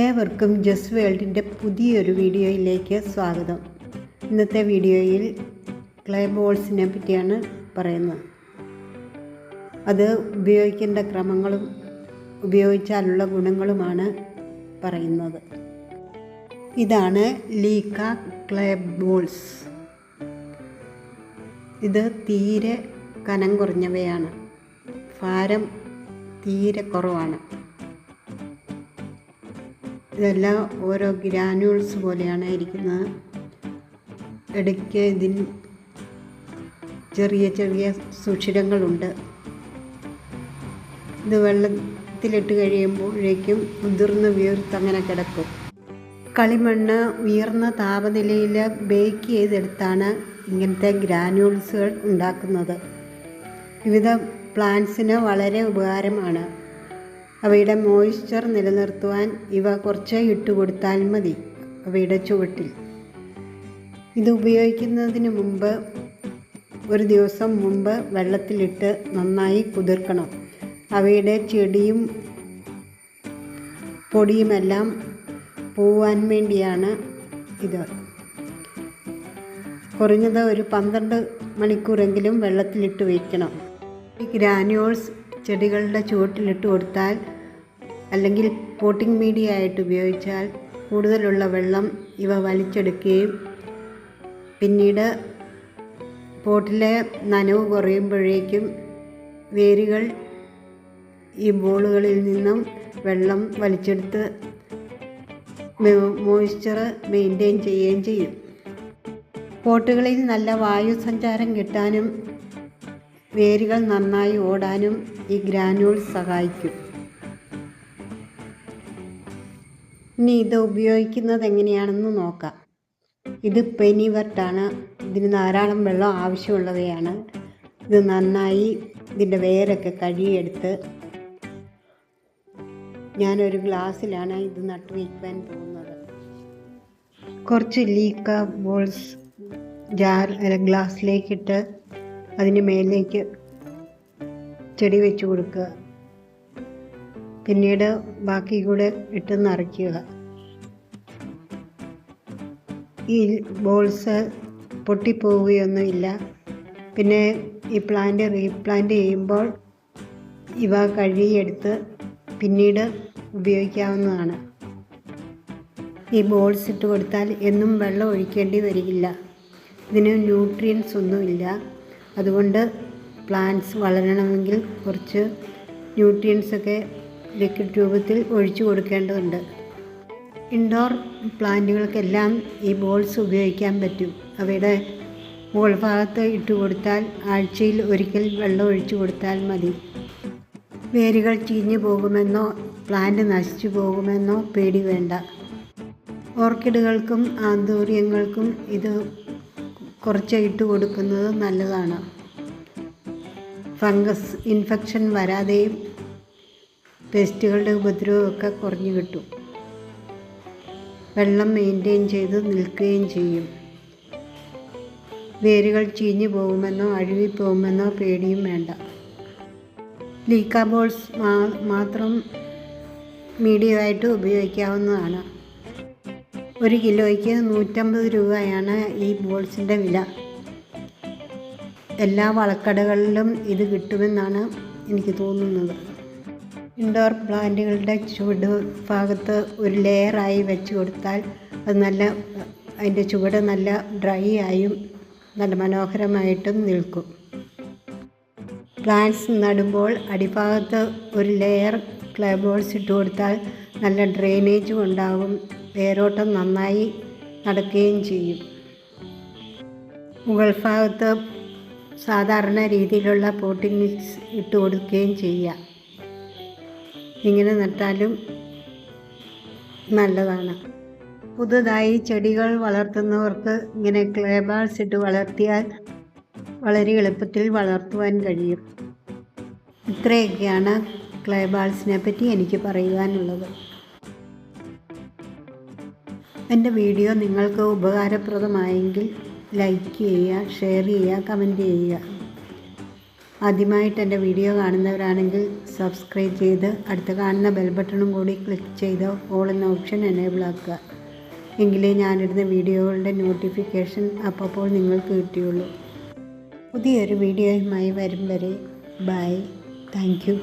ഏവർക്കും ജസ് വേൾഡിൻ്റെ പുതിയൊരു വീഡിയോയിലേക്ക് സ്വാഗതം. ഇന്നത്തെ വീഡിയോയിൽ ക്ലേ ബോൾസിനെ പറ്റിയാണ് പറയുന്നത്. അത് ഉപയോഗിക്കേണ്ട ക്രമങ്ങളും ഉപയോഗിച്ചാലുള്ള ഗുണങ്ങളുമാണ് പറയുന്നത്. ഇതാണ് ലീക്ക ക്ലേ ബോൾസ്. ഇത് തീരെ കനം കുറഞ്ഞവയാണ്, ഭാരം തീരെ കുറവാണ്. ഇതെല്ലാം ഓരോ ഗ്രാനുൾസ് പോലെയാണ് ഇരിക്കുന്നത്. ഇടയ്ക്ക് ഇതിന് ചെറിയ ചെറിയ സുഷിരങ്ങളുണ്ട്. ഇത് വെള്ളത്തിലിട്ട് കഴിയുമ്പോഴേക്കും ഉതിർന്ന് വീർത്തങ്ങനെ കിടക്കും. കളിമണ്ണ് ഉയർന്ന താപനിലയിൽ ബേക്ക് ചെയ്തെടുത്താണ് ഇങ്ങനത്തെ ഗ്രാനുൾസുകൾ ഉണ്ടാക്കുന്നത്. വിവിധ പ്ലാന്റ്സിന് വളരെ ഉപകാരമാണ്. അവയുടെ മോയ്സ്ചർ നിലനിർത്തുവാൻ ഇവ കുറച്ച് ഇട്ടുകൊടുത്താൽ മതി അവയുടെ ചുവട്ടിൽ. ഇത് ഉപയോഗിക്കുന്നതിന് മുമ്പ് ഒരു ദിവസം മുമ്പ് വെള്ളത്തിലിട്ട് നന്നായി കുതിർക്കണം. അവയുടെ ചെടിയും പൊടിയുമെല്ലാം പോവാൻ വേണ്ടിയാണ് ഇത്. കുറഞ്ഞത് ഒരു 12 മണിക്കൂറെങ്കിലും വെള്ളത്തിലിട്ട് വയ്ക്കണം. ഈ ഗ്രാനുൾസ് ചെടികളുടെ ചുവട്ടിലിട്ട് കൊടുത്താൽ അല്ലെങ്കിൽ പോട്ടിംഗ് മീഡിയ ആയിട്ട് ഉപയോഗിച്ചാൽ കൂടുതലുള്ള വെള്ളം ഇവ വലിച്ചെടുക്കുകയും പിന്നീട് പോട്ടിലെ നനവ് കുറയുമ്പോഴേക്കും വേരുകൾ ഈ ബോളുകളിൽ നിന്നും വെള്ളം വലിച്ചെടുത്ത് മോയ്സ്ചർ മെയിൻറ്റെയിൻ ചെയ്യുകയും ചെയ്യും. പോട്ടുകളിൽ നല്ല വായു സഞ്ചാരം കിട്ടാനും വേരുകൾ നന്നായി ഓടാനും ഈ ഗ്രാനുൾസ് സഹായിക്കും. ഇനി ഇത് ഉപയോഗിക്കുന്നത് എങ്ങനെയാണെന്ന് നോക്കാം. ഇത് പെനിവർട്ടാണ്. ഇതിന് ധാരാളം വെള്ളം ആവശ്യമുള്ളവയാണ്. ഇത് നന്നായി ഇതിൻ്റെ വേരൊക്കെ കഴുകിയെടുത്ത് ഞാനൊരു ഗ്ലാസ്സിലാണ് ഇത് നട്ടുവയ്ക്കാൻ പോകുന്നത്. കുറച്ച് ലീക്ക ബോൾസ് ഗ്ലാസ്സിലേക്കിട്ട് അതിന് മേലേക്ക് ചെടി വെച്ച് കൊടുക്കുക. പിന്നീട് ബാക്കി കൂടെ ഇട്ട് നിറയ്ക്കുക. ഈ ബോൾസ് പൊട്ടിപ്പോവുകയൊന്നുമില്ല. പിന്നെ ഈ പ്ലാന്റ് റീപ്ലാന്റ് ചെയ്യുമ്പോൾ ഇവ കഴുകിയെടുത്ത് പിന്നീട് ഉപയോഗിക്കാവുന്നതാണ്. ഈ ബോൾസ് ഇട്ട് കൊടുത്താൽ എന്നും വെള്ളം ഒഴിക്കേണ്ടി വരില്ല. ഇതിന് ന്യൂട്രിയൻസ് ഒന്നുമില്ല. അതുകൊണ്ട് പ്ലാന്റ്സ് വളരണമെങ്കിൽ കുറച്ച് ന്യൂട്രിയൻസൊക്കെ ലിക്വിഡ് രൂപത്തിൽ ഒഴിച്ചു കൊടുക്കേണ്ടതുണ്ട്. ഇൻഡോർ പ്ലാന്റുകൾക്കെല്ലാം ഈ ബോൾസ് ഉപയോഗിക്കാൻ പറ്റും. അവയുടെ മുകൾ ഭാഗത്ത് ഇട്ട് കൊടുത്താൽ ആഴ്ചയിൽ ഒരിക്കൽ വെള്ളം ഒഴിച്ചു കൊടുത്താൽ മതി. വേരുകൾ ചീഞ്ഞു പോകുമെന്നോ പ്ലാന്റ് നശിച്ചു പോകുമെന്നോ പേടി വേണ്ട. ഓർക്കിഡുകൾക്കും ആന്തൂര്യങ്ങൾക്കും ഇത് കുറച്ച് ഇട്ട് കൊടുക്കുന്നത് നല്ലതാണ്. ഫംഗസ് ഇൻഫെക്ഷൻ വരാതെയും പെസ്റ്റുകളുടെ ഉപദ്രവമൊക്കെ കുറഞ്ഞു കിട്ടും. വെള്ളം മെയിൻറ്റെയിൻ ചെയ്ത് നിൽക്കുകയും ചെയ്യും. വേരുകൾ ചീഞ്ഞു പോകുമെന്നോ അഴുകിപ്പോകുമെന്നോ പേടിയും വേണ്ട. ലീക്ക ബോൾസ് മാത്രം മീഡിയമായിട്ട് ഉപയോഗിക്കാവുന്നതാണ്. 1 കിലോയ്ക്ക് 150 രൂപയാണ് ഈ ബോൾസിൻ്റെ വില. എല്ലാ വളക്കടകളിലും ഇത് കിട്ടുമെന്നാണ് എനിക്ക് തോന്നുന്നത്. ഇൻഡോർ പ്ലാന്റുകളുടെ ചുവട് ഭാഗത്ത് ഒരു ലെയറായി വെച്ച് കൊടുത്താൽ അത് അതിൻ്റെ ചുവട് നല്ല ഡ്രൈ ആയും നല്ല മനോഹരമായിട്ടും നിൽക്കും. പ്ലാന്റ്സ് നടുമ്പോൾ അടിഭാഗത്ത് ഒരു ലെയർ ക്ലേ ബോൾസ് ഇട്ട് കൊടുത്താൽ നല്ല ഡ്രെയിനേജും ഉണ്ടാകും. വേരോട്ടം നന്നായി നടക്കുകയും ചെയ്യും. മുകൾ ഭാഗത്ത് സാധാരണ രീതിയിലുള്ള പോട്ടിംഗ് മിക്സ് ഇട്ട് കൊടുക്കുകയും ചെയ്യാം. ഇങ്ങനെ നട്ടാലും നല്ലതാണ്. പുതുതായി ചെടികൾ വളർത്തുന്നവർക്ക് ഇങ്ങനെ ക്ലേ ബോൾസ് ഇട്ട് വളർത്തിയാൽ വളരെ എളുപ്പത്തിൽ വളർത്തുവാൻ കഴിയും. ഇത്രയൊക്കെയാണ് ക്ലേ ബോൾസിനെ പറ്റി എനിക്ക് പറയുവാനുള്ളത്. എൻ്റെ വീഡിയോ നിങ്ങൾക്ക് ഉപകാരപ്രദമായെങ്കിൽ ലൈക്ക് ചെയ്യുക, ഷെയർ ചെയ്യുക, കമൻറ്റ് ചെയ്യുക. ആദ്യമായിട്ട് എൻ്റെ വീഡിയോ കാണുന്നവരാണെങ്കിൽ സബ്സ്ക്രൈബ് ചെയ്ത് അടുത്ത് കാണുന്ന ബെൽ ബട്ടണും കൂടി ക്ലിക്ക് ചെയ്ത് ഓൾ എന്ന ഓപ്ഷൻ എനേബിൾ ആക്കുക. എങ്കിലേ ഞാനിടുന്ന വീഡിയോകളുടെ നോട്ടിഫിക്കേഷൻ അപ്പോൾ നിങ്ങൾക്ക് കിട്ടുകയുള്ളൂ. പുതിയൊരു വീഡിയോയുമായി വരും വരെ ബൈ. Thank you.